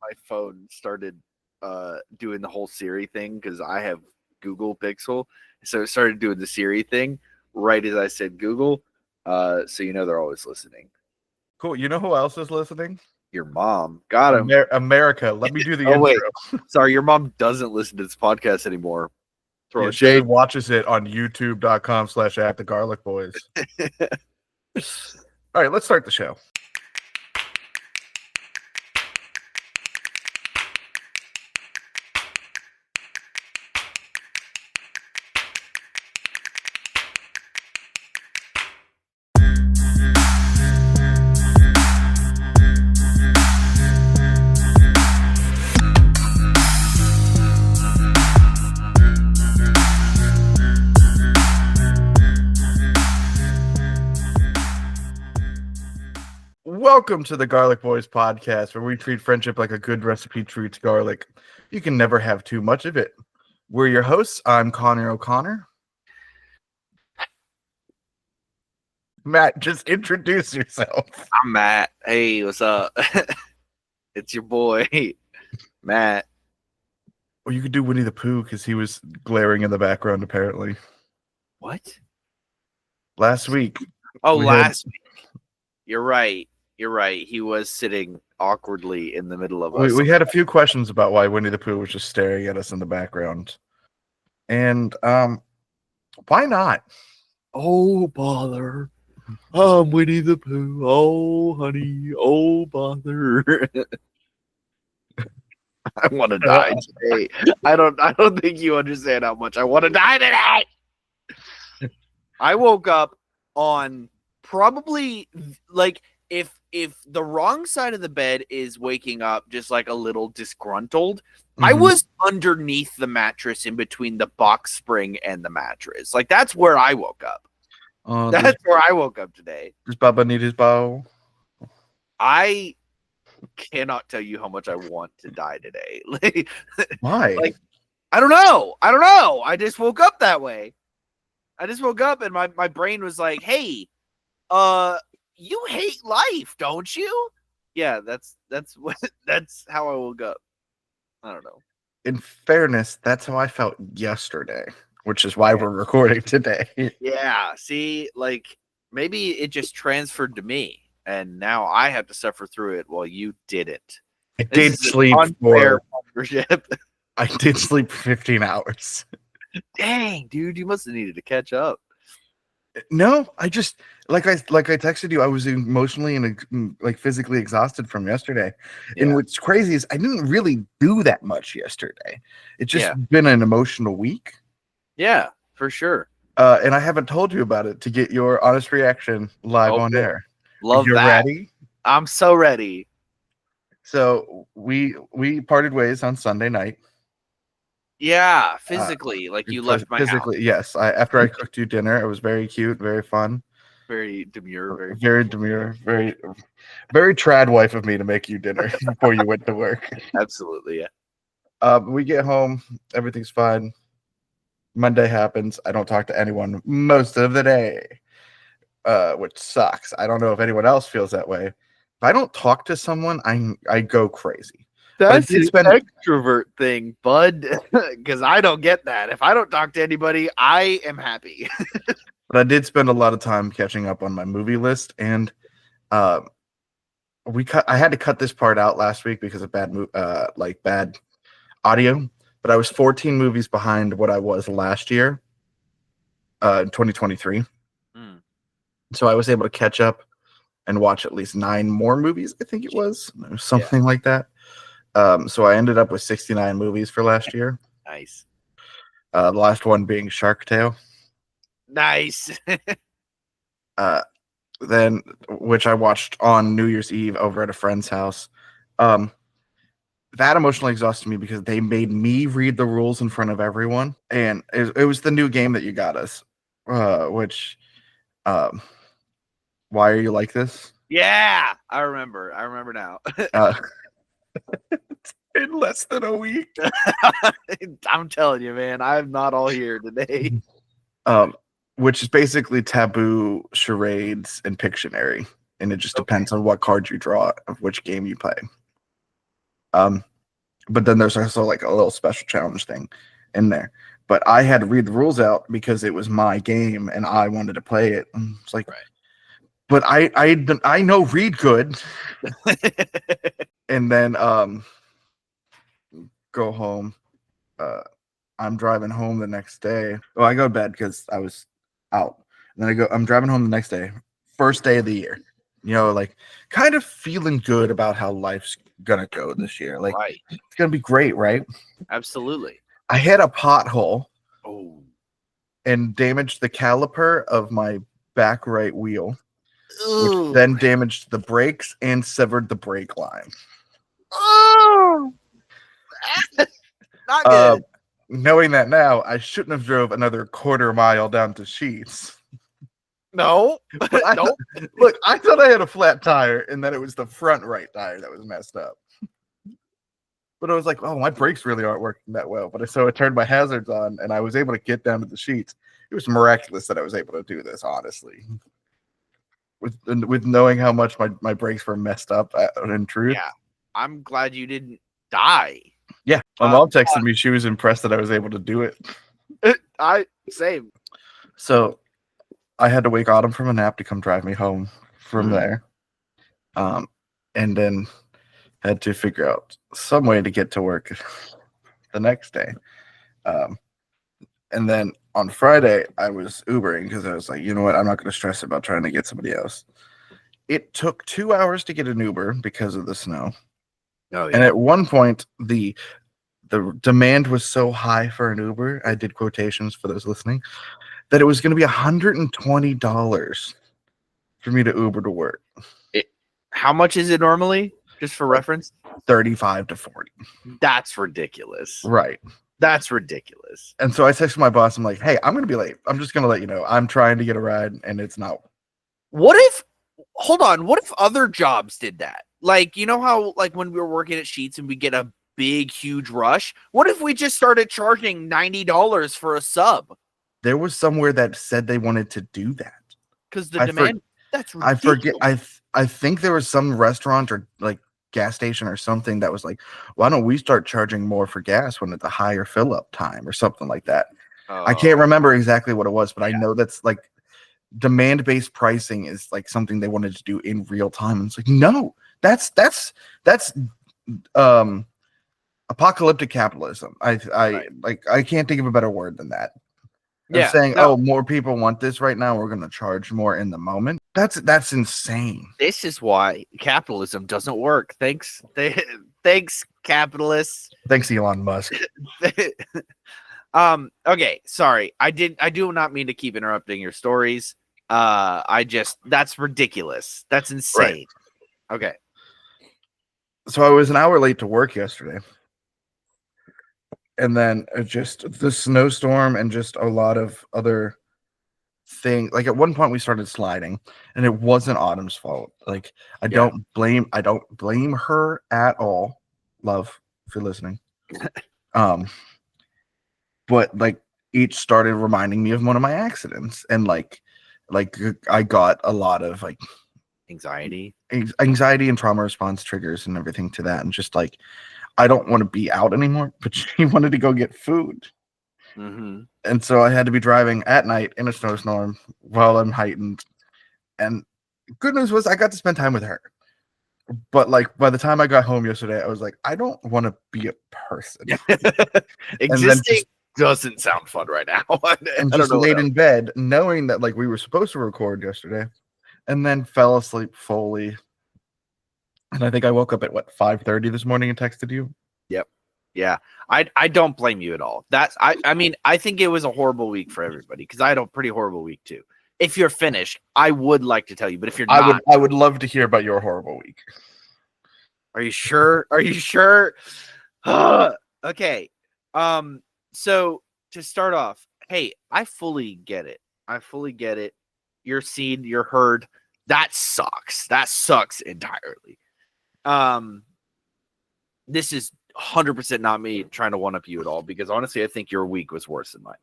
my phone started doing the whole Siri thing because I have Google Pixel, so it started doing the Siri thing right as I said Google. So they're always listening. Cool. You know who else is listening? Your mom. Got him. America. Let me do the intro. Wait. Sorry, your mom doesn't listen to this podcast anymore. Yeah, she watches it on youtube.com/@thegarlicboys. All right, let's start the show. Welcome to the Garlic Boys podcast, where we treat friendship like a good recipe treats garlic. You can never have too much of it. We're your hosts. I'm Connor O'Connor. Matt, just introduce yourself. I'm Matt. Hey, what's up? It's your boy, Matt. Or you could do Winnie the Pooh because he was glaring in the background, apparently. What? Last week. Oh, last week. You're right. You're right. He was sitting awkwardly in the middle of us. We had a few questions about why Winnie the Pooh was just staring at us in the background. And why not? Oh, bother. I'm Winnie the Pooh. Oh, honey. Oh, bother. I want to die today. I don't think you understand how much I want to die today. I woke up on probably like if the wrong side of the bed is waking up just like a little disgruntled, I was underneath the mattress in between the box spring and the mattress. Like that's where I woke up. That's where I woke up today. Does Baba need his bow? I cannot tell you how much I want to die today. Why? Like, I don't know. I just woke up that way. I just woke up and my brain was like, hey, you hate life, don't you? Yeah, that's how I woke up. I don't know. In fairness, that's how I felt yesterday, which is why we're recording today. Yeah, see, like maybe it just transferred to me, and now I have to suffer through it while you didn't. I did sleep for 15 hours. Dang, dude, you must have needed to catch up. No, I just like I texted you. I was emotionally and like physically exhausted from yesterday. Yeah. And what's crazy is I didn't really do that much yesterday. It's just been an emotional week. Yeah, for sure. And I haven't told you about it to get your honest reaction live on air. Love You're that. Ready? I'm so ready. So we parted ways on Sunday night. Yeah, physically, like you left my house. Yes. After I cooked you dinner, it was very cute, very fun, very demure, very trad wife of me to make you dinner before you went to work. Absolutely, yeah. We get home, everything's fine. Monday happens. I don't talk to anyone most of the day, which sucks. I don't know if anyone else feels that way. If I don't talk to someone, I go crazy. That's an extrovert thing, bud, because I don't get that. If I don't talk to anybody, I am happy. But I did spend a lot of time catching up on my movie list, and I had to cut this part out last week because of bad audio. But I was 14 movies behind what I was last year, in 2023. So I was able to catch up and watch at least 9 more movies. I think it was something like that. So I ended up with 69 movies for last year. Nice. The last one being Shark Tale. Nice. Then, which I watched on New Year's Eve over at a friend's house. That emotionally exhausted me because they made me read the rules in front of everyone. And it was the new game that you got us, which, why are you like this? Yeah, I remember now. In less than a week. I'm telling you, man, I'm not all here today. Which is basically taboo, charades, and Pictionary. And it just depends on what card you draw of which game you play. But then there's also like a little special challenge thing in there. But I had to read the rules out because it was my game and I wanted to play it. And it's like, Right. but I know read good. And then go home. I'm driving home the next day. Well, I go to bed because I was out. And then I'm driving home the next day, first day of the year. You know, like kind of feeling good about how life's gonna go this year. Like Right. it's gonna be great, right? Absolutely. I hit a pothole Oh. and damaged the caliper of my back right wheel, which Ooh. then damaged the brakes and severed the brake line. Oh. Not good. Knowing that now, I shouldn't have drove another quarter mile down to Sheets. No. But Nope. Look, I thought I had a flat tire and that it was the front right tire that was messed up. But I was like, oh, my brakes really aren't working that well. But so I turned my hazards on and I was able to get down to the Sheets. It was miraculous that I was able to do this, honestly. With knowing how much my brakes were messed up in truth. Yeah. I'm glad you didn't die. Yeah. My mom texted me. She was impressed that I was able to do it. Same. So I had to wake Autumn from a nap to come drive me home from there. And then had to figure out some way to get to work the next day. And then on Friday, I was Ubering because I was like, you know what? I'm not going to stress about trying to get somebody else. It took 2 hours to get an Uber because of the snow. Oh, yeah. And at one point, the demand was so high for an Uber, I did quotations for those listening, that it was going to be $120 for me to Uber to work. How much is it normally? Just for reference? 35 to 40. That's ridiculous. Right. That's ridiculous. And so I texted my boss. I'm like, hey, I'm going to be late. I'm just going to let you know. I'm trying to get a ride and it's not. What if other jobs did that? Like, you know how like when we were working at Sheets and we get a big, huge rush? What if we just started charging $90 for a sub? There was somewhere that said they wanted to do that. Because the demand, that's ridiculous. I forget. I think there was some restaurant or like gas station or something that was like, why don't we start charging more for gas when it's a higher fill up time or something like that. I can't remember exactly what it was, but I know that's like demand based pricing is like something they wanted to do in real time. And it's like, no, that's apocalyptic capitalism. I can't think of a better word than that. They're saying, oh, more people want this right now. We're going to charge more in the moment. That's insane. This is why capitalism doesn't work. Thanks, capitalists. Thanks, Elon Musk. Okay, sorry. I do not mean to keep interrupting your stories. That's ridiculous. That's insane. Right. Okay. So I was an hour late to work yesterday. And then just the snowstorm and just a lot of other things. Like at one point we started sliding and it wasn't Autumn's fault. Like I don't blame her at all. Love, if you're listening. But like each started reminding me of one of my accidents and like I got a lot of like anxiety and trauma response triggers and everything to that. And just like, I don't want to be out anymore, but she wanted to go get food. Mm-hmm. And so I had to be driving at night in a snowstorm while I'm heightened. And good news was I got to spend time with her. But like by the time I got home yesterday, I was like, I don't want to be a person. Existing doesn't sound fun right now. And just laid in bed, knowing that like we were supposed to record yesterday, and then fell asleep fully. And I think I woke up at 5:30 this morning and texted you. Yep. Yeah. I don't blame you at all. I mean, I think it was a horrible week for everybody because I had a pretty horrible week too. If you're finished, I would like to tell you, but if you're not, I would love to hear about your horrible week. Are you sure? Are you sure? Okay. So to start off, hey, I fully get it. You're seen, you're heard. That sucks. That sucks entirely. This is 100% not me trying to one up you at all, because honestly, I think your week was worse than mine.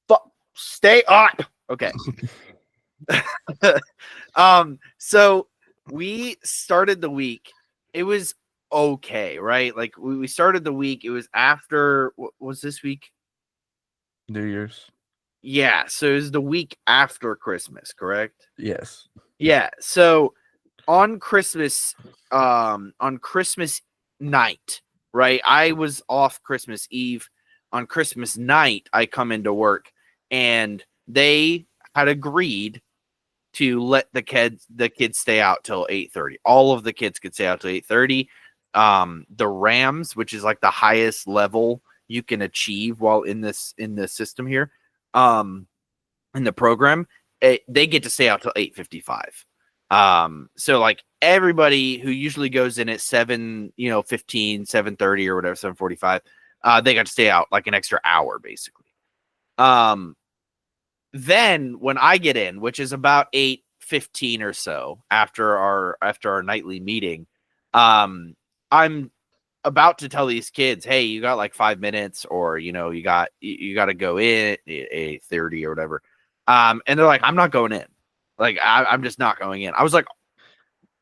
But stay up. Okay. So we started the week it was okay, right? Like we started the week. It was after what was this week? New Year's. Yeah, so it was the week after Christmas, correct? Yes. Yeah. So on Christmas night, right? I was off Christmas Eve. On Christmas night, I come into work and they had agreed to let the kids stay out till 8:30. All of the kids could stay out till 8:30. The Rams, which is like the highest level you can achieve while in the system here, in the program, they get to stay out till 8:55. So like everybody who usually goes in at 7:15, 7:30 or whatever, 7:45, they got to stay out like an extra hour basically. Then when I get in, which is about 8:15 or so after our nightly meeting, I'm about to tell these kids, hey, you got like 5 minutes, or you got to go in at 8:30 or whatever. And they're like, I'm not going in. Like I'm just not going in. I was like,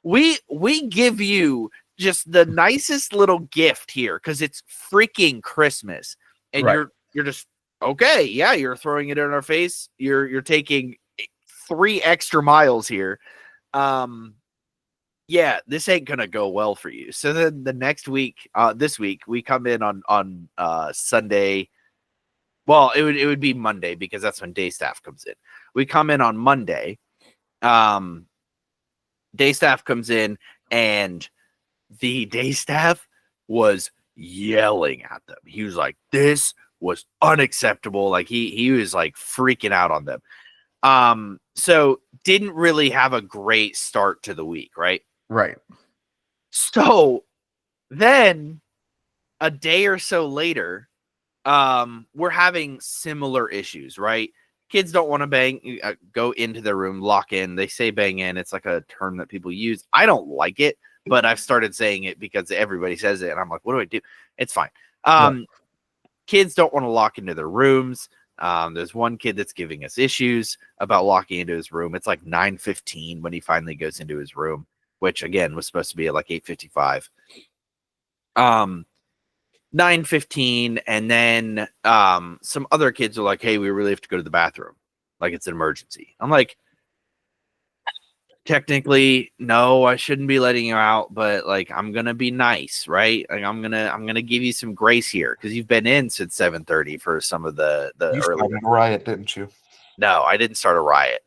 we give you just the nicest little gift here because it's freaking Christmas, and Right. you're just okay. Yeah, you're throwing it in our face. You're taking 3 extra miles here. Yeah, this ain't gonna go well for you. So then the next week, this week, we come in on Sunday. Well, it would be Monday because that's when day staff comes in. We come in on Monday. Day staff comes in, and the day staff was yelling at them. He was like, "This was unacceptable." Like he was like freaking out on them. So didn't really have a great start to the week, right? Right. So then a day or so later, we're having similar issues, right? Kids don't want to go into their room, lock in. They say bang in. It's like a term that people use. I don't like it, but I've started saying it because everybody says it. And I'm like, what do I do? It's fine. Kids don't want to lock into their rooms. There's one kid that's giving us issues about locking into his room. It's like 9:15 when he finally goes into his room, which again was supposed to be at like 8:55. 9:15, and then some other kids are like, hey, we really have to go to the bathroom, like it's an emergency. I'm like, technically no, I shouldn't be letting you out, but like I'm gonna be nice, right? Like I'm gonna give you some grace here because you've been in since 7:30 for some of the You early. started a riot, didn't you? No, I didn't start a riot.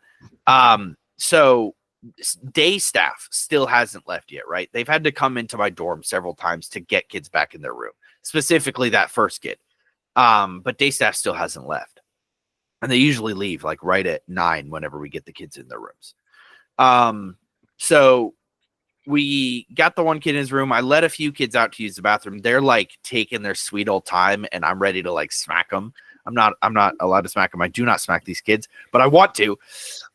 So day staff still hasn't left yet, right? They've had to come into my dorm several times to get kids back in their room, specifically that first kid. But day staff still hasn't left. And they usually leave like right at 9 whenever we get the kids in their rooms. So we got the one kid in his room. I let a few kids out to use the bathroom. They're like taking their sweet old time, and I'm ready to like smack them. I'm not allowed to smack them. I do not smack these kids, but I want to.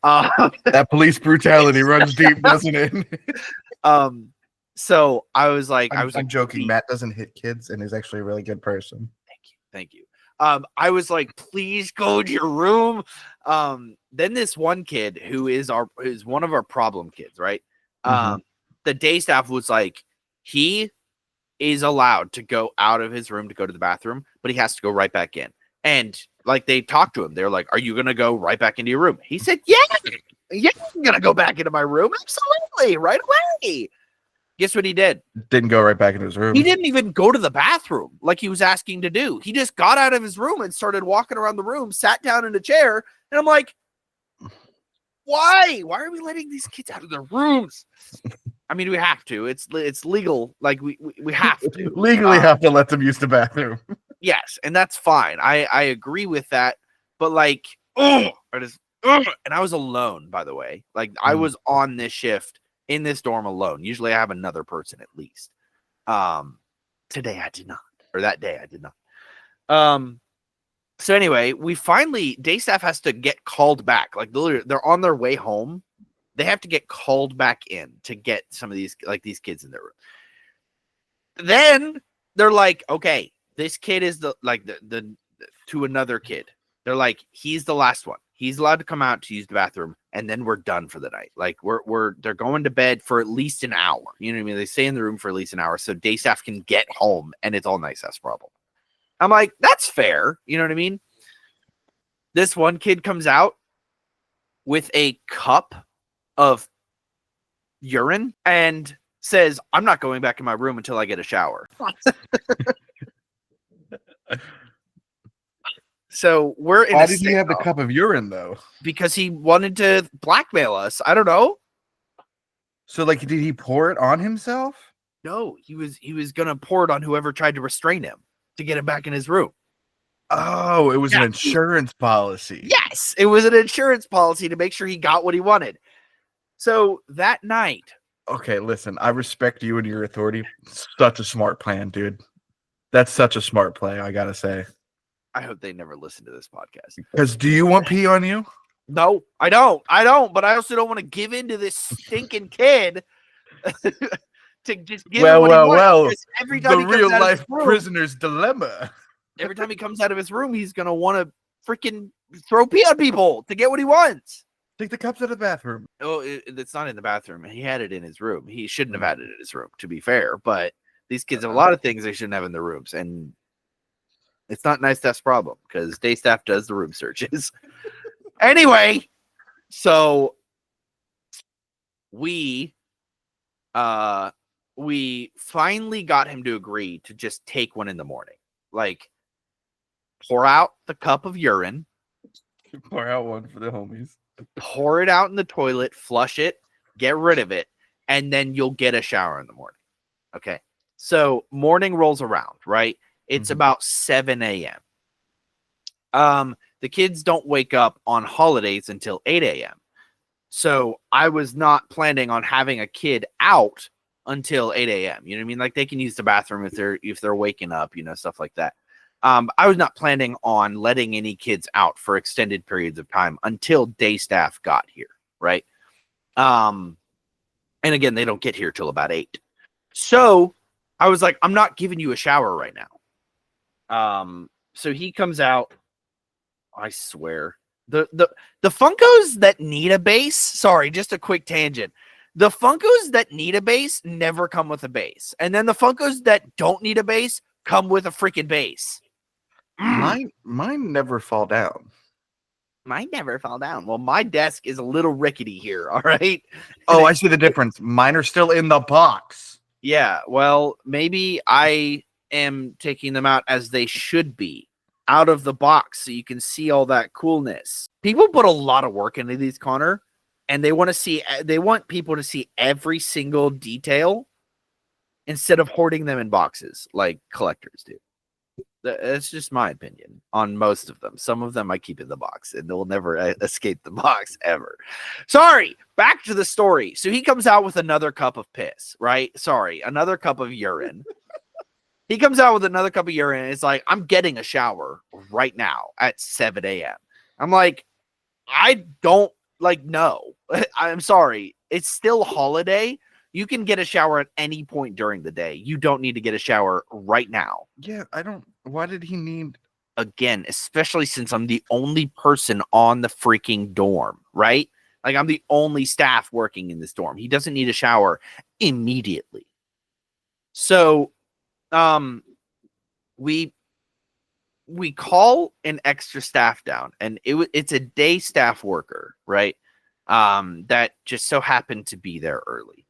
That police brutality runs deep, doesn't it? So I was like, I'm joking. Matt doesn't hit kids and is actually a really good person. Thank you. I was like, please go to your room. Then this one kid who is one of our problem kids, right? The day staff was like, he is allowed to go out of his room to go to the bathroom, but he has to go right back in. And like they talked to him, they're like, are you gonna go right back into your room? He said, yeah, I'm gonna go back into my room. Absolutely, right away. Guess what he did? Didn't go right back into his room. He didn't even go to the bathroom like he was asking to do. He just got out of his room and started walking around the room, sat down in a chair, and I'm like, why? Why are we letting these kids out of their rooms? I mean, we have to. It's legal. Like we have to legally have to let them use the bathroom. Yes, and that's fine. I agree with that. But like, and I was alone, by the way. Like I was on this shift in this dorm alone. Usually I have another person at least. Today I did not, or that day I did not. So anyway, we finally, day staff has to get called back. Like they're on their way home. They have to get called back in to get some of these kids in their room. Then they're like, okay, this kid is the to another kid. They're like, he's the last one. He's allowed to come out to use the bathroom, and then we're done for the night. Like they're going to bed for at least an hour. You know what I mean? They stay in the room for at least an hour so day staff can get home, and it's all nice ass problem. I'm like, that's fair. You know what I mean? This one kid comes out with a cup of urine and says, I'm not going back in my room until I get a shower. So we're in. Why did he have the cup of urine though? Because he wanted to blackmail us. I don't know. So like, did he pour it on himself? No, he was gonna pour it on whoever tried to restrain him to get him back in his room. Oh, it was an insurance policy. Yes, it was an insurance policy to make sure he got what he wanted. So that night. Okay, listen, I respect you and your authority. Such a smart plan, dude. That's such a smart play, I gotta say. I hope they never listen to this podcast. Because do you want pee on you? No, I don't. But I also don't want to give in to this stinking kid to just give him what he wants. Every time the real life prisoner's dilemma. Every time he comes out of his room, he's gonna want to freaking throw pee on people to get what he wants. Take the cups out of the bathroom. Oh, it's not in the bathroom. He had it in his room. He shouldn't have had it in his room, to be fair. But these kids have a lot of things they shouldn't have in their rooms, and it's not nice staff's problem because day staff does the room searches. Anyway, so we finally got him to agree to just take one in the morning. Like, pour out the cup of urine. Pour out one for the homies. Pour it out in the toilet, flush it, get rid of it, and then you'll get a shower in the morning. Okay. So morning rolls around, right? It's about 7 a.m. The kids don't wake up on holidays until 8 a.m. So I was not planning on having a kid out until 8 a.m. You know what I mean? Like, they can use the bathroom if they're waking up, you know, stuff like that. I was not planning on letting any kids out for extended periods of time until day staff got here, right? And again, they don't get here till about 8. So I was like, I'm not giving you a shower right now. So he comes out. I swear. The Funkos that need a base, sorry, just a quick tangent. The Funkos that need a base never come with a base. And then the Funkos that don't need a base come with a freaking base. Mine never fall down. Mine never fall down. Well, my desk is a little rickety here, all right? Oh, I see the difference. Mine are still in the box. Yeah, well, maybe I am taking them out as they should be, out of the box, so you can see all that coolness. People put a lot of work into these, Connor, and they want people to see every single detail instead of hoarding them in boxes like collectors do. That's just my opinion on most of them. Some of them I keep in the box, and they'll never escape the box ever. Sorry, back to the story. So he comes out with another cup of piss, right? Sorry, another cup of urine. He comes out with another cup of urine, and it's like, I'm getting a shower right now at 7 a.m. I'm like, I don't, no. I'm sorry. It's still holiday. You can get a shower at any point during the day. You don't need to get a shower right now. Yeah, why did he need? Again, especially since I'm the only person on the freaking dorm, right? Like, I'm the only staff working in this dorm. He doesn't need a shower immediately. So, we call an extra staff down, and it's a day staff worker, right? That just so happened to be there early.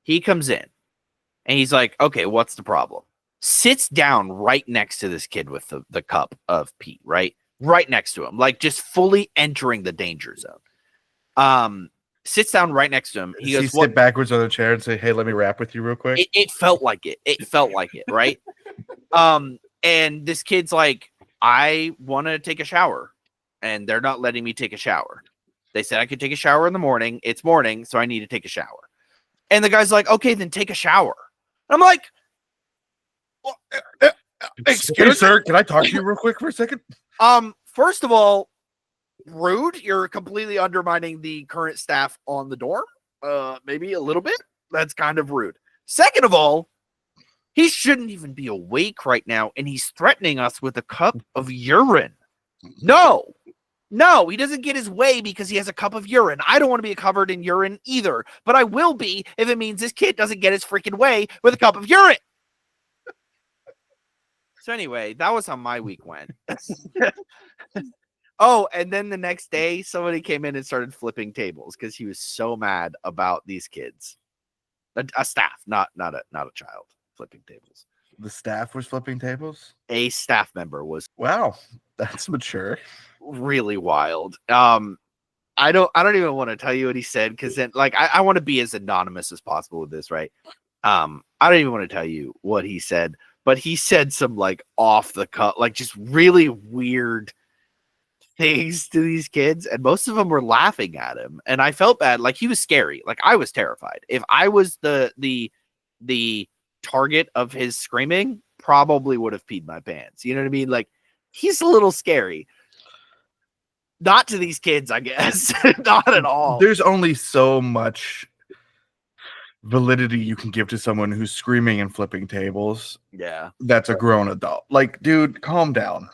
He comes in and he's like, okay, what's the problem? Sits down right next to this kid with the cup of pee, right? Right next to him, like just fully entering the danger zone. Sits down right next to him. He goes, sit backwards on the chair and say, hey, let me rap with you real quick. It felt like it. It felt like it, right? And this kid's like, I want to take a shower, and they're not letting me take a shower. They said I could take a shower in the morning. It's morning, so I need to take a shower. And the guy's like, okay, then take a shower. I'm like, well, excuse me, sir, can I talk to you real quick for a second? First of all, rude. You're completely undermining the current staff on the dorm. Maybe a little bit. That's kind of rude. Second of all, he shouldn't even be awake right now, and he's threatening us with a cup of urine. No, No, he doesn't get his way because he has a cup of urine. I don't want to be covered in urine either, but I will be if it means this kid doesn't get his freaking way with a cup of urine. So anyway, that was how my week went. Oh, and then the next day, somebody came in and started flipping tables because he was so mad about these kids. A staff, not a child, flipping tables. The staff was flipping tables? A staff member was. Wow, that's mature. Really wild. I don't even want to tell you what he said because then like I want to be as anonymous as possible with this, right? I don't even want to tell you what he said, but he said some like off the cut, like just really weird things to these kids, and most of them were laughing at him, and I felt bad. Like he was scary. Like I was terrified. If I was the target of his screaming, probably would have peed my pants. You know what I mean? Like he's a little scary. Not to these kids, I guess. Not at all. There's only so much validity you can give to someone who's screaming and flipping tables. Yeah. That's a grown adult. Like, dude, calm down.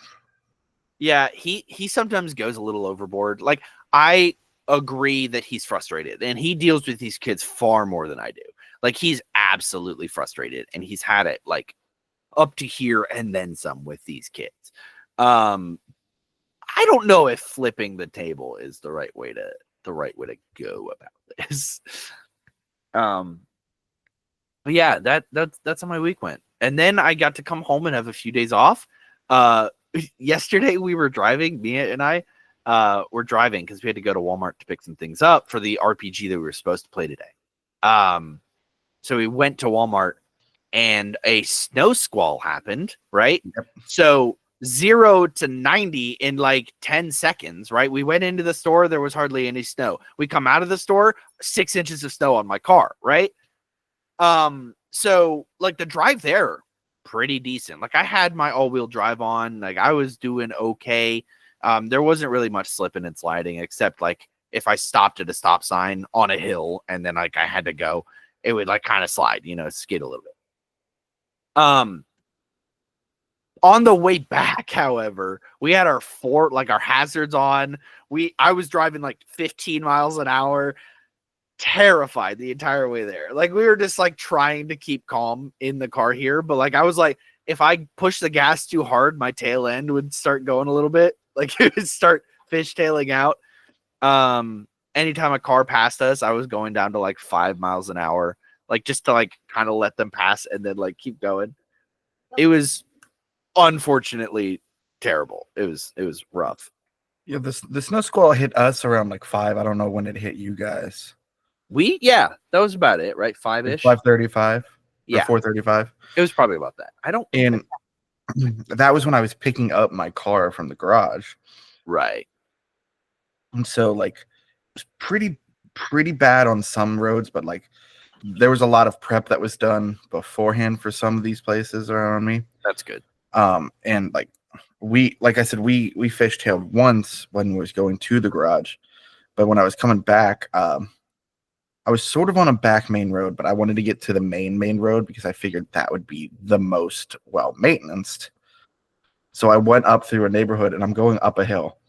Yeah, he sometimes goes a little overboard. Like, I agree that he's frustrated, and he deals with these kids far more than I do. Like, he's absolutely frustrated, and he's had it, like, up to here and then some with these kids. I don't know if flipping the table is the right way to go about this. But yeah, that's how my week went. And then I got to come home and have a few days off. Yesterday we were driving, Mia and I were driving because we had to go to Walmart to pick some things up for the RPG that we were supposed to play today. So we went to Walmart and a snow squall happened, right? Yep. So 0 to 90 in like 10 seconds, right? We went into the store, there was hardly any snow. We come out of the store, 6 inches of snow on my car, right? So like the drive there, pretty decent. Like I had my all-wheel drive on, like I was doing okay. There wasn't really much slipping and sliding, except like if I stopped at a stop sign on a hill and then like I had to go, it would like kind of slide, skid a little bit. On the way back, however, we had our hazards on. I was driving like 15 miles an hour, terrified the entire way there. Like we were just like trying to keep calm in the car here, but like I was like, if I push the gas too hard, my tail end would start going a little bit. Like it would start fishtailing out. Anytime a car passed us, I was going down to like 5 miles an hour, like just to like kind of let them pass and then like keep going. It was unfortunately terrible. It was rough. Yeah, the snow squall hit us around like 5. I don't know when it hit you guys. That was about it, right? 5-ish. 5:35. Yeah, 4:35. It was probably about that. And that was when I was picking up my car from the garage. Right. And so like it was pretty bad on some roads, but like there was a lot of prep that was done beforehand for some of these places around me. That's good. And like I said, we fishtailed once when we was going to the garage, but when I was coming back, I was sort of on a back main road, but I wanted to get to the main road because I figured that would be the most well maintained. So I went up through a neighborhood and I'm going up a hill.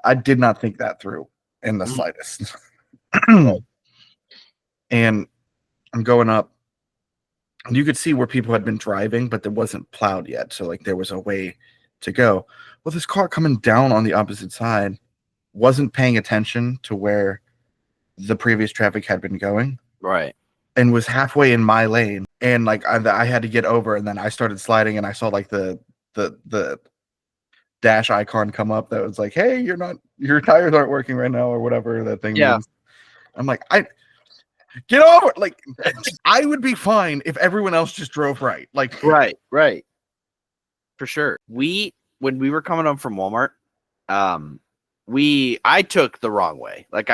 I did not think that through in the slightest. And I'm going up, and you could see where people had been driving, but it wasn't plowed yet. So like there was a way to go. Well, this car coming down on the opposite side wasn't paying attention to where the previous traffic had been going. Right. And was halfway in my lane. And like I had to get over, and then I started sliding, and I saw like the dash icon come up that was like, hey, your tires aren't working right now, or whatever that thing means. I'm like, get over. Like, I would be fine if everyone else just drove right. Like, right. For sure. When we were coming home from Walmart, I took the wrong way. Like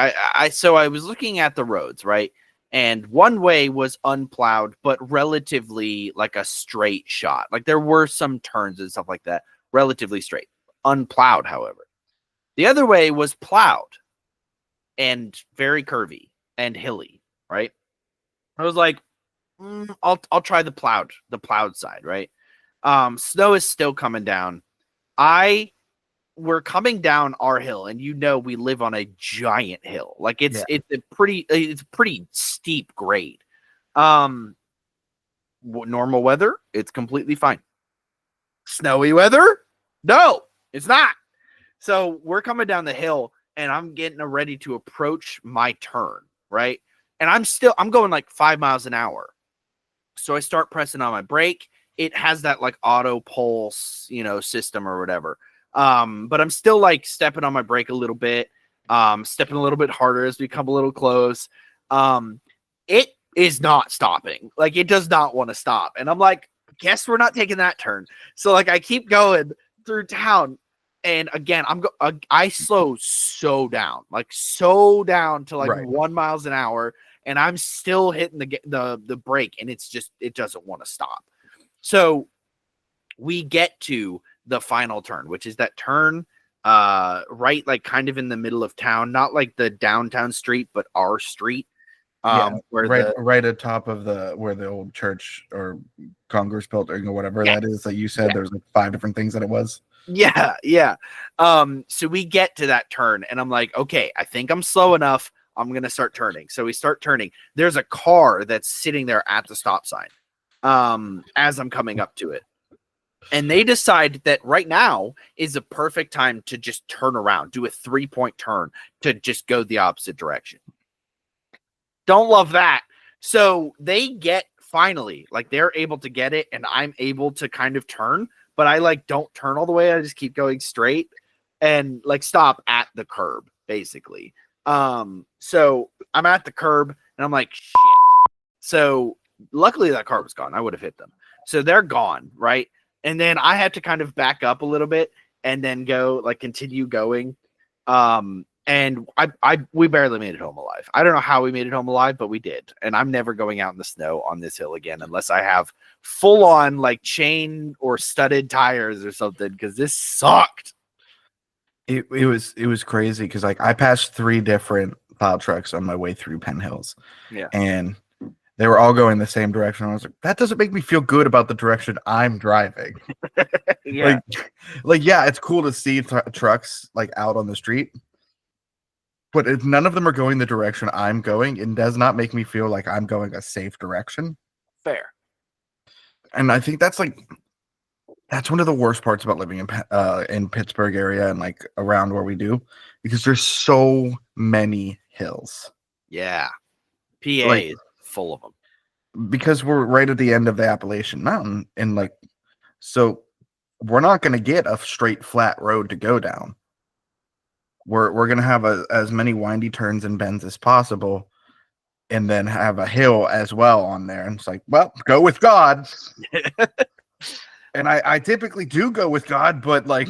so I was looking at the roads, right? And one way was unplowed, but relatively like a straight shot. Like there were some turns and stuff like that, relatively straight. Unplowed, however. The other way was plowed and very curvy and hilly, right? I was like, I'll try the plowed side, right? Snow is still coming down. I we're coming down our hill, and we live on a giant hill. Like it's a pretty steep grade. Normal weather, it's completely fine. Snowy weather, no, it's not. So we're coming down the hill, and I'm getting ready to approach my turn, right? And I'm going like 5 miles an hour. So I start pressing on my brake. It has that like auto pulse, system or whatever. But I'm still like stepping on my brake a little bit, stepping a little bit harder as we come a little close. It is not stopping. Like, it does not want to stop. And I'm like, guess we're not taking that turn. So like I keep going through town. And again, I slow so down to like 1 mile an hour, and I'm still hitting the brake, and it doesn't want to stop. So we get to the final turn, which is that turn right, like kind of in the middle of town, not like the downtown street, but our street. Where right at top of where the old church or Congress building or whatever that is that you said there's like 5 different things that it was. Yeah. So we get to that turn, and I'm like, okay, I think I'm slow enough. I'm gonna start turning. So we start turning. There's a car that's sitting there at the stop sign as I'm coming up to it. And they decide that right now is a perfect time to just turn around, do a 3-point turn to just go the opposite direction. Don't love that. So they get finally, like, they're able to get it, and I'm able to kind of turn, but I like don't turn all the way. I just keep going straight and like stop at the curb, basically. So I'm at the curb, and I'm like, shit. So luckily that car was gone. I would have hit them. So they're gone, right? And then I had to kind of back up a little bit and then go, like, continue going. And we barely made it home alive. I don't know how we made it home alive, but we did. And I'm never going out in the snow on this hill again unless I have full on like chain or studded tires or something, because this sucked. It was crazy because like I passed 3 different plow trucks on my way through Penn Hills. Yeah. And they were all going the same direction. I was like, that doesn't make me feel good about the direction I'm driving. Yeah. Yeah, it's cool to see trucks like out on the street. But if none of them are going the direction I'm going, it does not make me feel like I'm going a safe direction. Fair. And I think that's one of the worst parts about living in Pittsburgh area and like around where we do, because there's so many hills. Yeah. PA is full of them. Because we're right at the end of the Appalachian Mountain, and like, so we're not going to get a straight flat road to go down. We're going to have as many windy turns and bends as possible, and then have a hill as well on there. And it's like, well, go with God. And I typically do go with God, but like,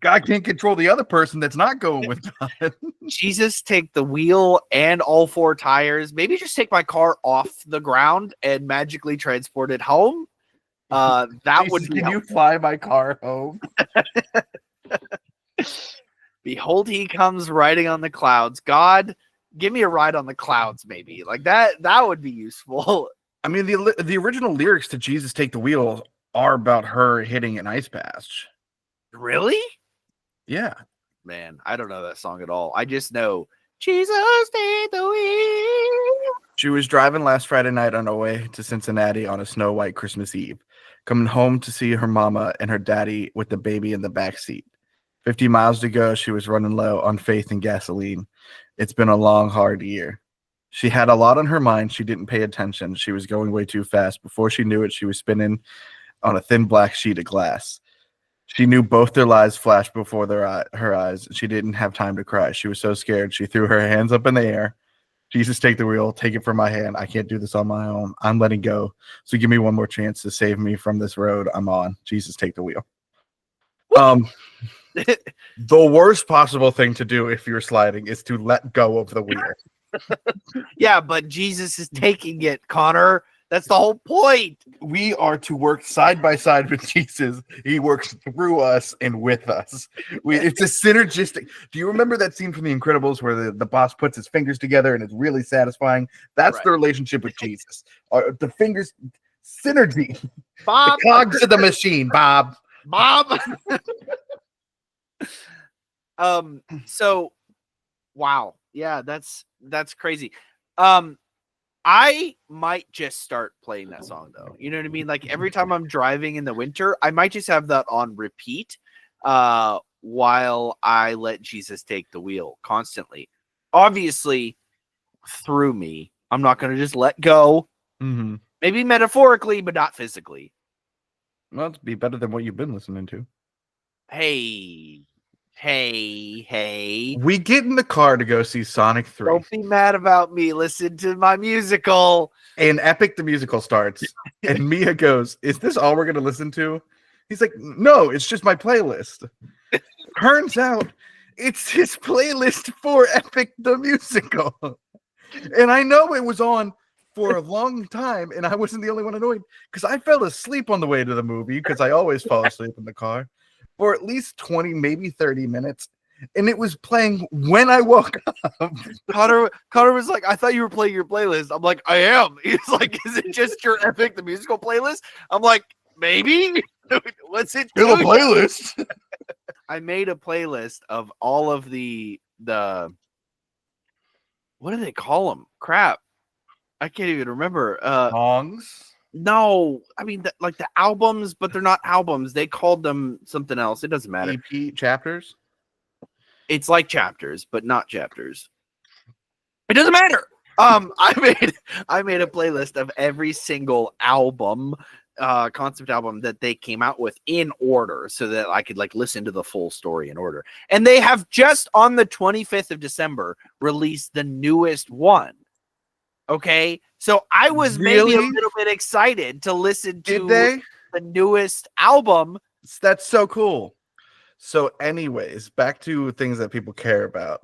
God can't control the other person that's not going with God. Jesus, take the wheel and all 4 tires. Maybe just take my car off the ground and magically transport it home. That Jesus, would be can you fly my car home? Behold, he comes riding on the clouds. God, give me a ride on the clouds, maybe. Like that would be useful. I mean, the original lyrics to Jesus Take the Wheel are about her hitting an ice patch. Really? Yeah. Man, I don't know that song at all. I just know Jesus take the wheel. She was driving last Friday night on her way to Cincinnati on a snow white Christmas Eve, coming home to see her mama and her daddy with the baby in the back seat. 50 miles to go, she was running low on faith and gasoline. It's been a long, hard year. She had a lot on her mind. She didn't pay attention. She was going way too fast. Before she knew it, she was spinning on a thin black sheet of glass. She knew both their lives flashed before her eyes. She didn't have time to cry. She was so scared. She threw her hands up in the air. Jesus, take the wheel. Take it from my hand. I can't do this on my own. I'm letting go. So give me one more chance to save me from this road I'm on. Jesus, take the wheel. The worst possible thing to do if you're sliding is to let go of the wheel. Yeah, but Jesus is taking it, Connor. That's the whole point. We are to work side by side with Jesus. He works through us and with us. It's a synergistic. Do you remember that scene from The Incredibles where the boss puts his fingers together and it's really satisfying? That's right. The relationship with Jesus. The fingers, synergy. Bob. The cogs of the machine, Bob. So wow. Yeah, that's crazy. I might just start playing that song though. You know what I mean? Like every time I'm driving in the winter, I might just have that on repeat while I let Jesus take the wheel constantly. Obviously, through me. I'm not going to just let go. Mm-hmm. Maybe metaphorically, but not physically. Well, it'd be better than what you've been listening to. Hey. We get in the car to go see Sonic 3. Don't be mad about me. Listen to my musical. And Epic the Musical starts. And Mia goes, "Is this all we're going to listen to?" He's like, "No, it's just my playlist." Turns out it's his playlist for Epic the Musical. And I know it was on for a long time, and I wasn't the only one annoyed because I fell asleep on the way to the movie because I always fall asleep in the car for at least 20, maybe 30 minutes. And it was playing when I woke up. Connor was like, I thought you were playing your playlist. I'm like, I am. He's like, is it just your Epic the Musical playlist? I'm like, maybe. What's it Here's a playlist. I made a playlist of all of the what do they call them? Crap. I can't even remember. Songs. No, I mean like the albums, but they're not albums. They called them something else. It doesn't matter. EP chapters. It's like chapters, but not chapters. It doesn't matter. I made a playlist of every single album, concept album that they came out with in order, so that I could like listen to the full story in order. And they have just on the 25th of December released the newest one. Okay, so I was maybe a little bit excited to listen to the newest album. That's so cool. So, anyways, back to things that people care about.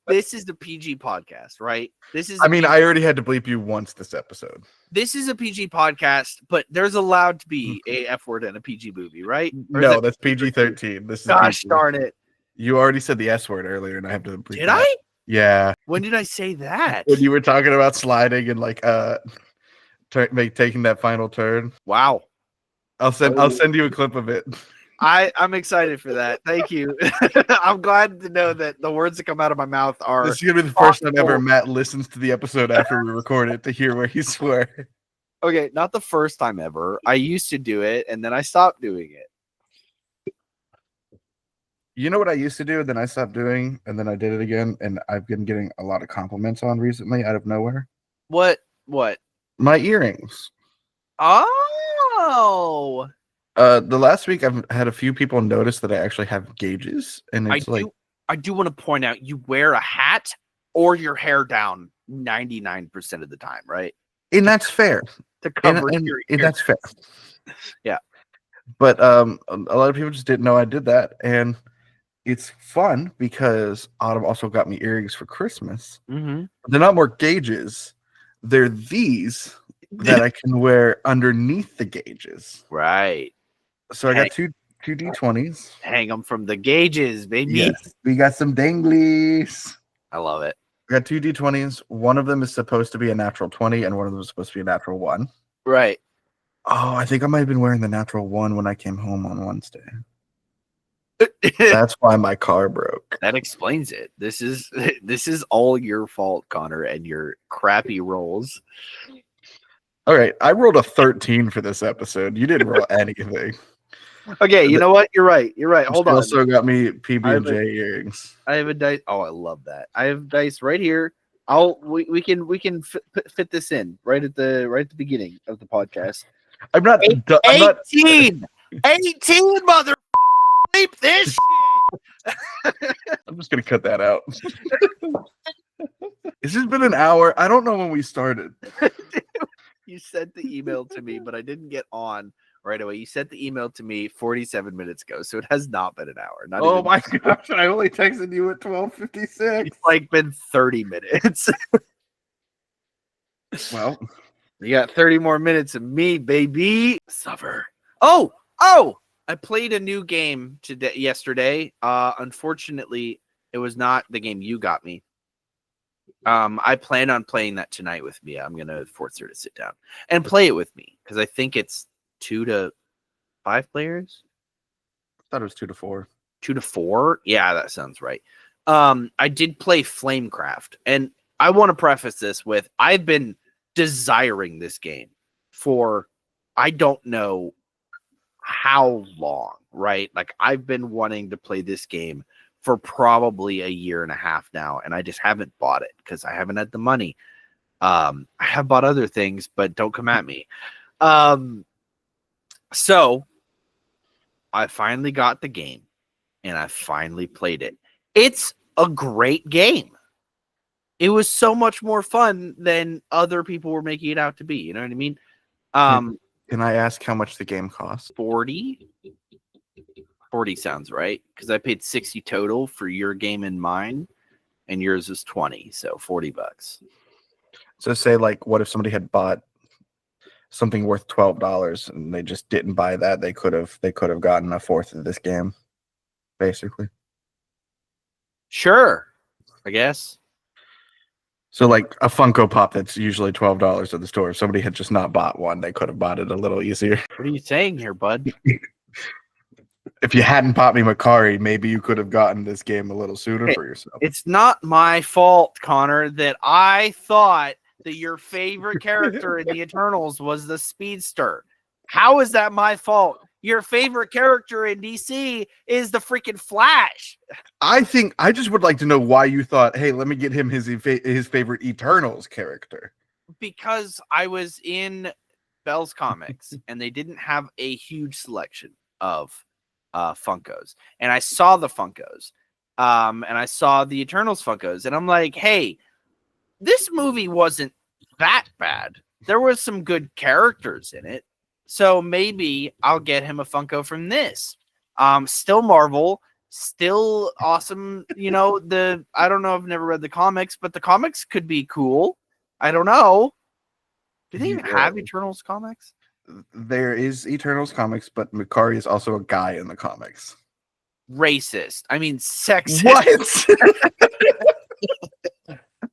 This is the PG podcast, right? This is. I mean, I already had to bleep you once this episode. This is a PG podcast, but there's allowed to be a F word in a PG movie, right? Or no, that's PG-13. This is gosh PG. Darn it! You already said the S word earlier, and I have to bleep. Did I? Yeah. When did I say that? When you were talking about sliding and like taking that final turn. Wow. I'll send you a clip of it. I'm excited for that. Thank you. I'm glad to know that the words that come out of my mouth are. This is gonna be the first time ever Matt listens to the episode after we record it to hear where he swear. Okay, not the first time ever. I used to do it, and then I stopped doing it. You know what I used to do, and then I stopped doing, and then I did it again, and I've been getting a lot of compliments on recently out of nowhere. What? My earrings. Oh. The last week I've had a few people notice that I actually have gauges, and it's I do want to point out you wear a hat or your hair down 99% of the time, right? And that's fair. To cover and your that's fair. Yeah. But a lot of people just didn't know I did that, and it's fun because Autumn also got me earrings for Christmas. Mm-hmm. They're not more gauges; they're these that I can wear underneath the gauges. Right. So I got two D20s. Hang them from the gauges, baby. Yes, we got some danglies. I love it. I got two D20s. One of them is supposed to be a natural 20, and one of them is supposed to be a natural 1. Right. Oh, I think I might have been wearing the natural 1 when I came home on Wednesday. That's why my car broke. That explains it. This is all your fault, Connor, and your crappy rolls. All right, I rolled a 13 for this episode. You didn't roll anything. Okay, you know what? You're right. Hold on. Also got me PB&J earrings. I have a dice. Oh, I love that. I have dice right here. We can fit this in right at the beginning of the podcast. I'm not 18 mother bleep this shit. I'm just gonna cut that out. This has been an hour. I don't know when we started. You sent the email to me, but I didn't get on right away. You sent the email to me 47 minutes ago, so it has not been an hour. Oh my gosh! I only texted you at 12:56. It's like been 30 minutes. Well, you got 30 more minutes of me, baby. Suffer. Oh! I played a new game yesterday. Unfortunately, it was not the game you got me. I plan on playing that tonight with Mia. I'm gonna force her to sit down and play it with me because I think it's 2 to 5 players. thought it was 2 to 4. 2 to 4? Yeah, that sounds right. I did play Flamecraft, and I want to preface this with I've been desiring this game for I don't know how long, right? Like I've been wanting to play this game for probably a year and a half now, and I just haven't bought it because I haven't had the money. I have bought other things, but don't come at me. So I finally got the game and I finally played it. It's a great game. It was so much more fun than other people were making it out to be. You know what I mean? Can I ask how much the game costs? 40 sounds right, because I paid 60 total for your game and mine, and yours was 20, so $40. So say like, what if somebody had bought something worth $12 and they just didn't buy that? They could have gotten a fourth of this game, basically. Sure, I guess. So like a Funko Pop that's usually $12 at the store. If somebody had just not bought one, they could have bought it a little easier. What are you saying here, bud? If you hadn't bought me Macari, maybe you could have gotten this game a little sooner for yourself. It's not my fault, Connor, that I thought that your favorite character in the Eternals was the Speedster. How is that my fault? Your favorite character in DC is the freaking Flash. I just would like to know why you thought, hey, let me get him his favorite Eternals character. Because I was in Bell's Comics and they didn't have a huge selection of Funkos. And I saw the Funkos. And I saw the Eternals Funkos. And I'm like, hey, this movie wasn't that bad. There was some good characters in it. So maybe I'll get him a Funko from this. Still Marvel, still awesome. You know, I don't know, I've never read the comics, but the comics could be cool. I don't know. Do they even have Eternals comics? There is Eternals comics, but Macari is also a guy in the comics. Racist. I mean, sexist.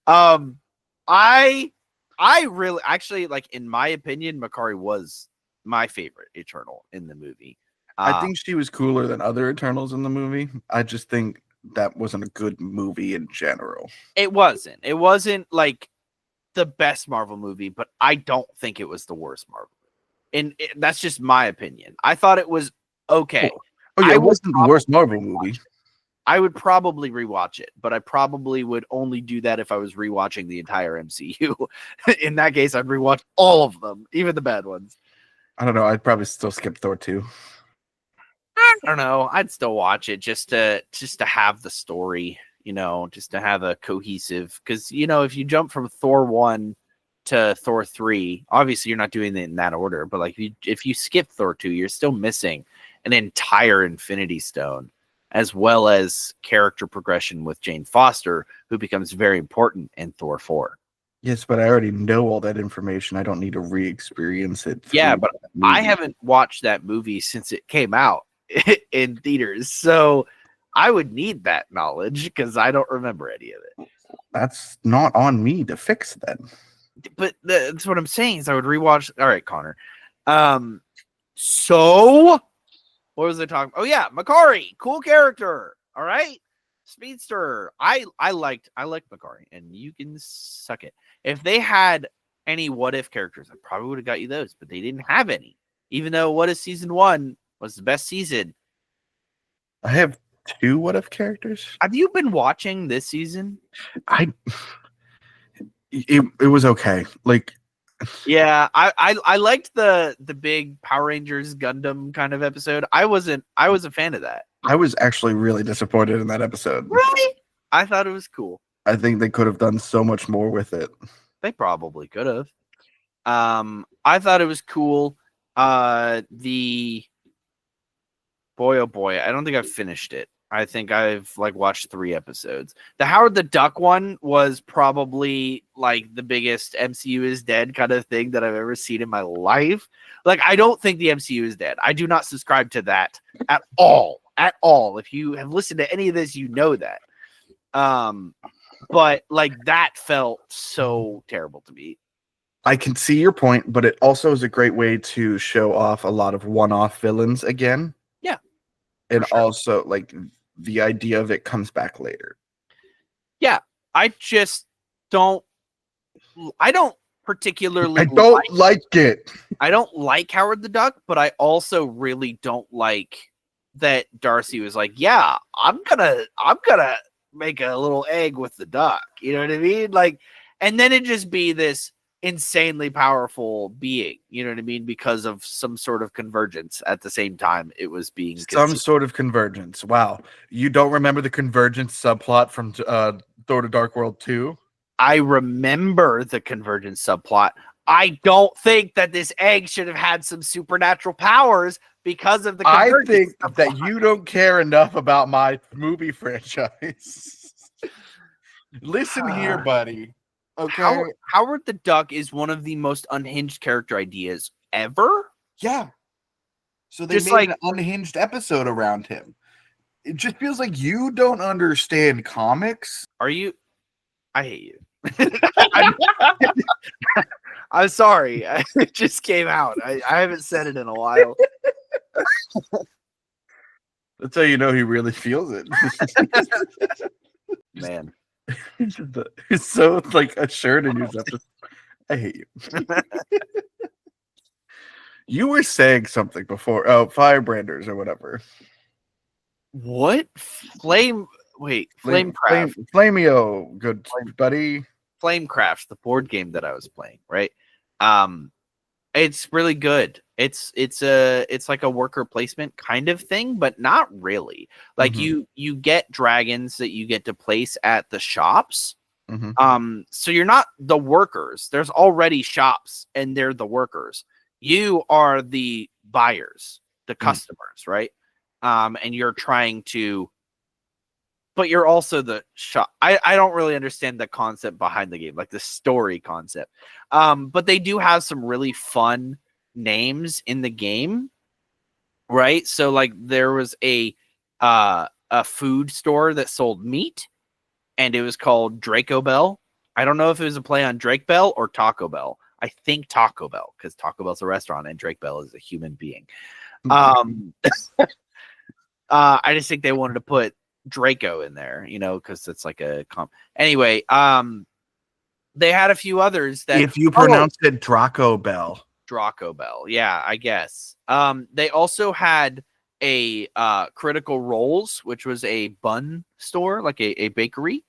What? I really, actually, like, in my opinion, Macari was my favorite Eternal in the movie. I think she was cooler than other Eternals in the movie. I just think that wasn't a good movie in general. It wasn't like the best Marvel movie, but I don't think it was the worst Marvel movie. And that's just my opinion. I thought it was okay. Oh yeah, it wasn't the worst Marvel movie. I would probably rewatch it, but I probably would only do that if I was rewatching the entire MCU. In that case, I'd rewatch all of them, even the bad ones. I don't know. I'd probably still skip Thor 2. I don't know. I'd still watch it just to have the story, you know, just to have a cohesive. Because, you know, if you jump from Thor 1 to Thor 3, obviously you're not doing it in that order. But like if you skip Thor 2, you're still missing an entire Infinity Stone, as well as character progression with Jane Foster, who becomes very important in Thor 4. Yes, but I already know all that information. I don't need to re-experience it. Yeah, but I haven't watched that movie since it came out in theaters, so I would need that knowledge because I don't remember any of it. That's not on me to fix then. But that's what I'm saying is I would rewatch. All right, Connor. So what was I talking? Oh yeah, Macari, cool character. All right, Speedster. I liked Macari, and you can suck it. If they had any What If characters, I probably would have got you those, but they didn't have any. Even though What If Season 1 was the best season. I have 2 What If characters. Have you been watching this season? It was okay. Like, yeah, I liked the big Power Rangers Gundam kind of episode. I was a fan of that. I was actually really disappointed in that episode. Really? I thought it was cool. I think they could have done so much more with it. They probably could have. I thought it was cool. The boy, oh boy, I don't think I've finished it. I think I've like watched 3 episodes. The Howard the Duck one was probably like the biggest MCU is dead kind of thing that I've ever seen in my life. Like, I don't think the MCU is dead. I do not subscribe to that at all. At all. If you have listened to any of this, you know that. But like that felt so terrible to me. I can see your point, but it also is a great way to show off a lot of one-off villains again. Yeah. and sure. also like the idea of it comes back later. Yeah, I just don't. I don't particularly. I don't like it. I don't like Howard the Duck, but I also really don't like that Darcy was like, "Yeah, I'm gonna make a little egg with the duck." You know what I mean? Like, and then it just be this insanely powerful being. You know what I mean? Because of some sort of convergence at the same time it was being Some sort of convergence. Wow, you don't remember the convergence subplot from Thor: to Dark World 2? I remember the convergence subplot. I don't think that this egg should have had some supernatural powers because of the convergence. I think subplot. that you don't care enough about my movie franchise. Listen here, buddy. Okay. Howard the Duck is one of the most unhinged character ideas ever. Yeah. So they Just made like an unhinged episode around him. It just feels like you don't understand comics. Are you? I hate you. I'm sorry. It just came out. I haven't said it in a while. That's how you know he really feels it. Man. He's so like assured in yourself. I hate you. You were saying something before. Oh, firebranders or whatever. What? Flamecraft. Flameo, good buddy. Flamecraft, the board game that I was playing, right? It's really good. It's like a worker placement kind of thing, but not really. Like you get dragons that you get to place at the shops. So you're not the workers. There's already shops and they're the workers. You are the buyers, the customers, right? And you're trying to, but you're also the shop. I don't really understand the concept behind the game, like the story concept. But they do have some really fun names in the game, right? So like there was a food store that sold meat, and it was called Draco Bell. I don't know if it was a play on Drake Bell or Taco Bell. I think Taco Bell, because Taco Bell's a restaurant and Drake Bell is a human being. I just think they wanted to put Draco in there, you know, because it's like a comp. Anyway, they had a few others that if you pronounced it Draco Bell. Draco Bell, yeah, I guess. They also had a Critical Roles, which was a bun store, like a bakery.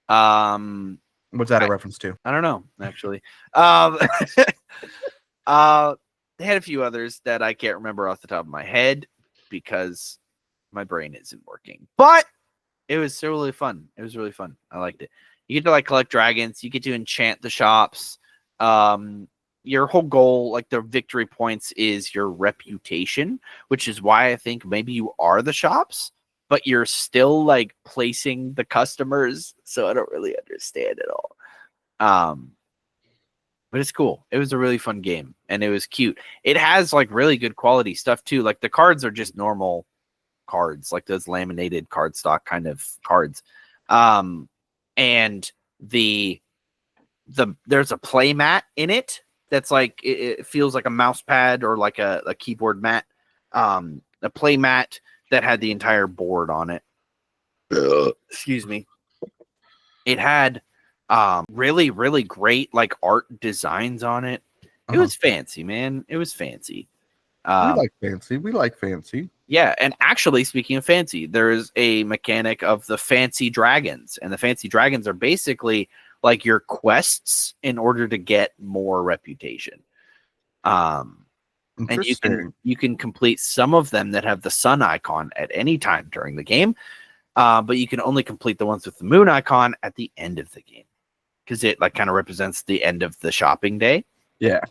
What's that a reference to? I don't know, actually. They had a few others that I can't remember off the top of my head because my brain isn't working. But it was so really fun. It was really fun. I liked it. You get to like collect dragons. You get to enchant the shops. Your whole goal, like the victory points, is your reputation, which is why I think maybe you are the shops, but you're still like placing the customers. So I don't really understand it all. But it's cool. It was a really fun game and it was cute. It has like really good quality stuff too. Like the cards are just normal cards, like those laminated cardstock kind of cards. And there's a play mat in it that's like it feels like a mouse pad or like a keyboard mat. A play mat that had the entire board on it. Excuse me. It had really, really great like art designs on it. It was fancy, man. It was fancy. We like fancy. We like fancy. Yeah, and actually, speaking of fancy, there is a mechanic of the fancy dragons, and the fancy dragons are basically like your quests in order to get more reputation. And you can complete some of them that have the sun icon at any time during the game, but you can only complete the ones with the moon icon at the end of the game because it like kind of represents the end of the shopping day. Yeah.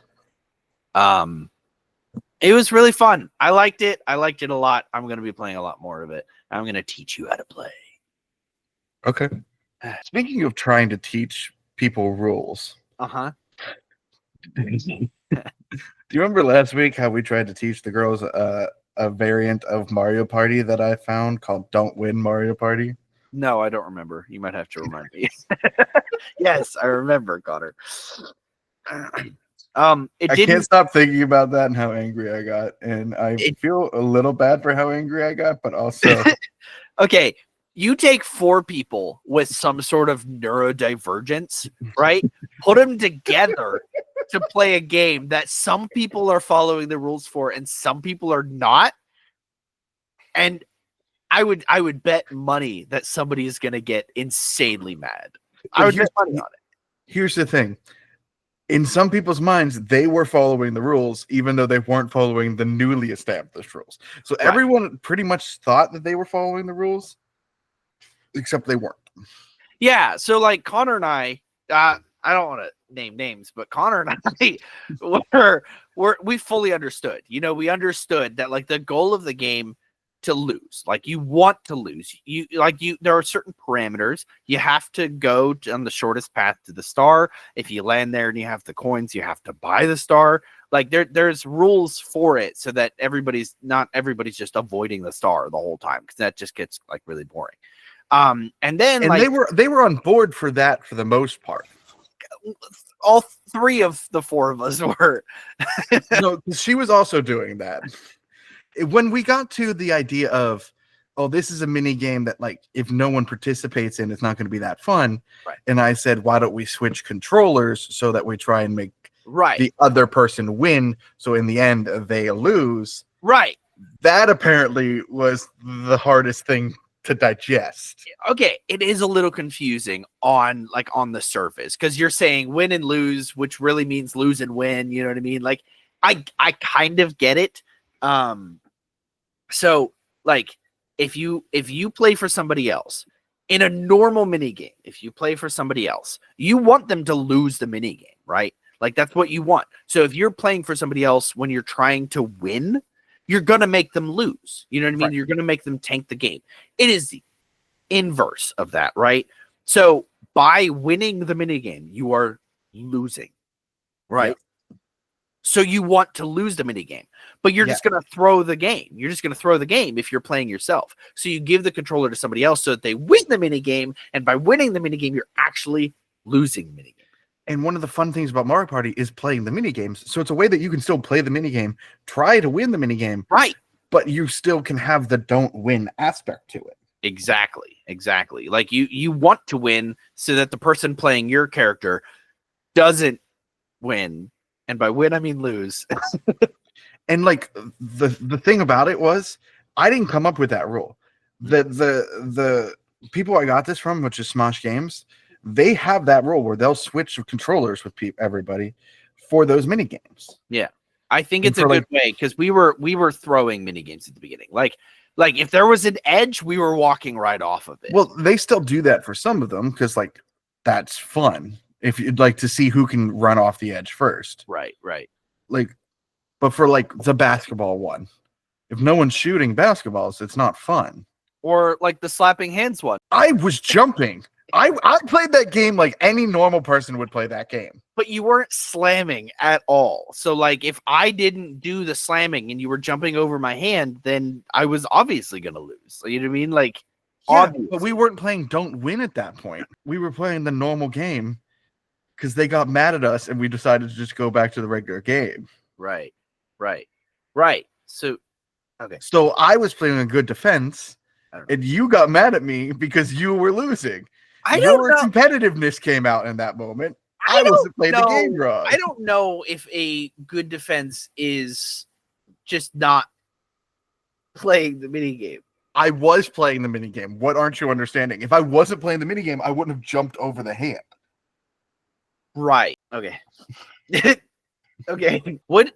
It was really fun. I liked it. I liked it a lot. I'm going to be playing a lot more of it. I'm going to teach you how to play. Okay. Speaking of trying to teach people rules. Uh-huh. Do you remember last week how we tried to teach the girls a variant of Mario Party that I found called Don't Win Mario Party? No, I don't remember. You might have to remind me. Yes, I remember, Connor. It I didn't. can't stop thinking about that and how angry I got, and I feel a little bad for how angry I got, but also Okay, you take 4 people with some sort of neurodivergence, right? Put them together to play a game that some people are following the rules for and some people are not. And I would bet money that somebody is going to get insanely mad. I would bet money on it. Here's the thing. In some people's minds, they were following the rules, even though they weren't following the newly established rules. So everyone pretty much thought that they were following the rules, except they weren't. Yeah. So like Connor and I don't want to name names, but Connor and I we fully understood. You know, we understood that like the goal of the game to lose. Like you want to lose. There are certain parameters. You have to go on the shortest path to the star. If you land there and you have the coins, you have to buy the star. Like there's rules for it so that not everybody's just avoiding the star the whole time, because that just gets like really boring. And like they were on board for that for the most part. All 3 of the 4 of us were. No, she was also doing that. When we got to the idea of, oh, this is a mini game that like if no one participates in, it's not going to be that fun. Right. And I said, why don't we switch controllers so that we try and make the other person win, so in the end they lose. Right. That apparently was the hardest thing to digest. Okay, it is a little confusing on the surface, because you're saying win and lose, which really means lose and win. You know what I mean? Like I kind of get it. So like if you play for somebody else in a normal mini game, if you play for somebody else, you want them to lose the mini game, right? Like that's what you want. So if you're playing for somebody else when you're trying to win, you're going to make them lose. You know what I mean? Right. You're going to make them tank the game. It is the inverse of that, right? So by winning the minigame, you are losing, right? Yep. So you want to lose the minigame, but you're just going to throw the game. You're just going to throw the game if you're playing yourself. So you give the controller to somebody else so that they win the minigame, and by winning the minigame, you're actually losing the minigame. And one of the fun things about Mario Party is playing the minigames. So it's a way that you can still play the minigame, try to win the minigame, right? But you still can have the don't win aspect to it. Exactly. Like you want to win so that the person playing your character doesn't win. And by win, I mean lose. And like the thing about it was, I didn't come up with that rule. The people I got this from, which is Smosh Games, they have that rule where they'll switch controllers with everybody for those mini games. Yeah, I think it's a good way, because we were throwing mini games at the beginning. Like if there was an edge, we were walking right off of it. Well, they still do that for some of them, because like that's fun. If you'd like to see who can run off the edge first. Right. Like, but for like the basketball one, if no one's shooting basketballs, it's not fun. Or like the slapping hands one. I was jumping. I played that game like any normal person would play that game. But you weren't slamming at all. So like if I didn't do the slamming and you were jumping over my hand, then I was obviously going to lose. You know what I mean? Like, yeah, but we weren't playing don't win at that point. We were playing the normal game, because they got mad at us and we decided to just go back to the regular game. Right. So, okay. So I was playing a good defense, and you got mad at me because you were losing. Your competitiveness came out in that moment. I wasn't playing the game wrong. I don't know if a good defense is just not playing the minigame. I was playing the minigame. What aren't you understanding? If I wasn't playing the minigame, I wouldn't have jumped over the hand. Right. Okay. Okay. What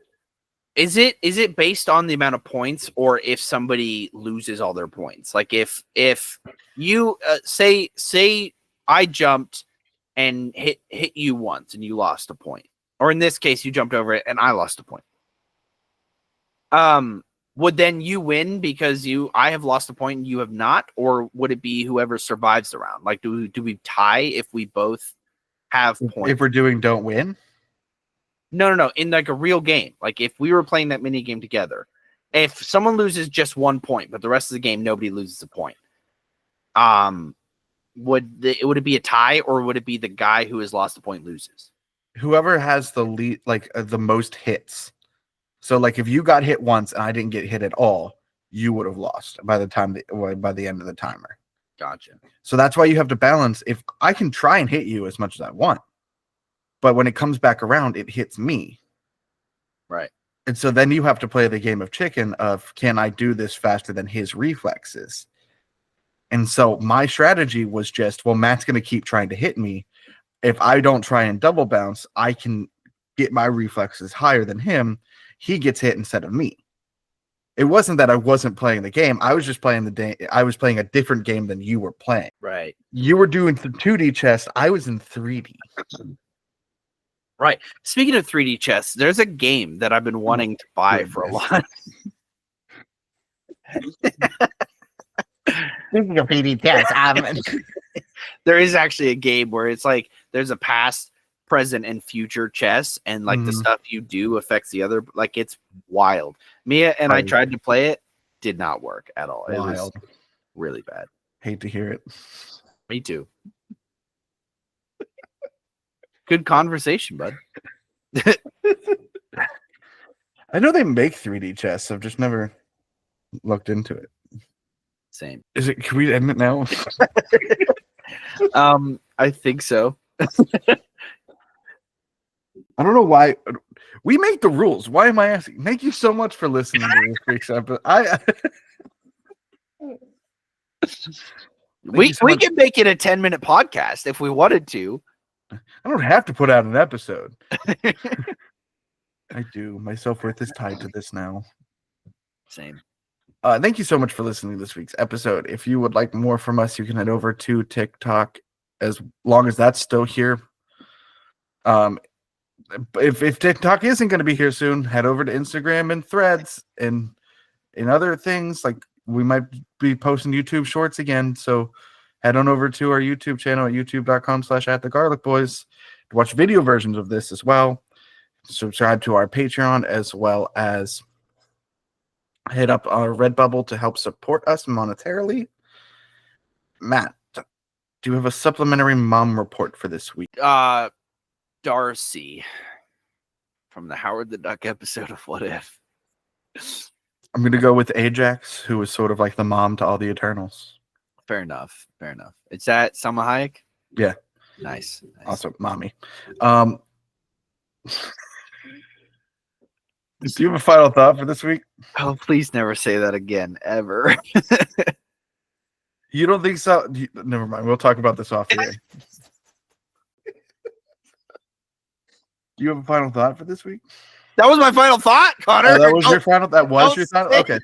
is it? Is it based on the amount of points, or if somebody loses all their points? Like if you say I jumped and hit you once and you lost a point, or in this case you jumped over it and I lost a point. Would then you win because I have lost a point and you have not, or would it be whoever survives the round? Like do we tie if we both have points? If we're doing don't win? No. In like a real game, like if we were playing that mini game together, if someone loses just 1 point, but the rest of the game nobody loses a point, would it be a tie, or would it be the guy who has lost the point loses? whoever has the lead, like the most hits. So like if you got hit once and I didn't get hit at all, you would have lost by the end of the timer. Gotcha. So that's why you have to balance. If I can try and hit you as much as I want, but when it comes back around, it hits me. Right. And so then you have to play the game of chicken of, can I do this faster than his reflexes? And so my strategy was just, well, Matt's going to keep trying to hit me. If I don't try and double bounce, I can get my reflexes higher than him. He gets hit instead of me. It wasn't that I wasn't playing the game. I was just playing I was playing a different game than you were playing. Right. You were doing the 2D chess. I was in 3D. Right. Speaking of 3D chess, there's a game that I've been wanting to buy for a while. Speaking of 3D chess, there is actually a game where it's like there's a past, present, and future chess, and like the stuff you do affects the other. Like it's wild. Mia and I tried to play it, did not work at all. It was really bad. Hate to hear it. Me too. Good conversation, bud. I know they make 3D chess. I've just never looked into it. Same. Is it? Can we end it now? I think so. I don't know why we make the rules. Why am I asking? Thank you so much for listening to this week's episode. We can make it a 10-minute podcast if we wanted to. I don't have to put out an episode. I do. My self-worth is tied to this now. Same. Thank you so much for listening to this week's episode. If you would like more from us, you can head over to TikTok as long as that's still here. If TikTok isn't going to be here soon, head over to Instagram and Threads and other things. Like we might be posting YouTube shorts again. So head on over to our YouTube channel at youtube.com/@thegarlicboys to watch video versions of this as well. Subscribe to our Patreon as well as hit up our Redbubble to help support us monetarily. Matt, do you have a supplementary mom report for this week? Darcy from the Howard the Duck episode of What If. I'm going to go with Ajax, who was sort of like the mom to all the Eternals. Fair enough. Fair enough. It's that Salma Hayek? Yeah. Nice. Also, mommy. Do you have a final thought for this week? Oh, please never say that again, ever. You don't think so? Never mind. We'll talk about this off the air. Do you have a final thought for this week? That was my final thought, Connor. That was your final. That was your final. Say Okay.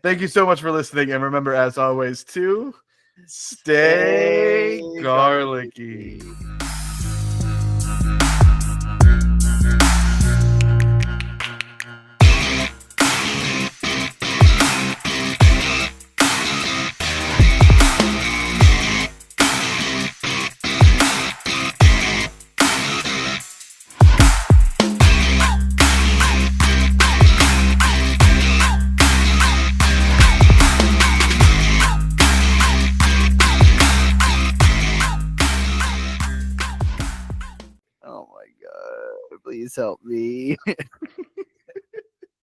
Thank you so much for listening, and remember, as always, to stay garlicky. Oh my God. Please help me.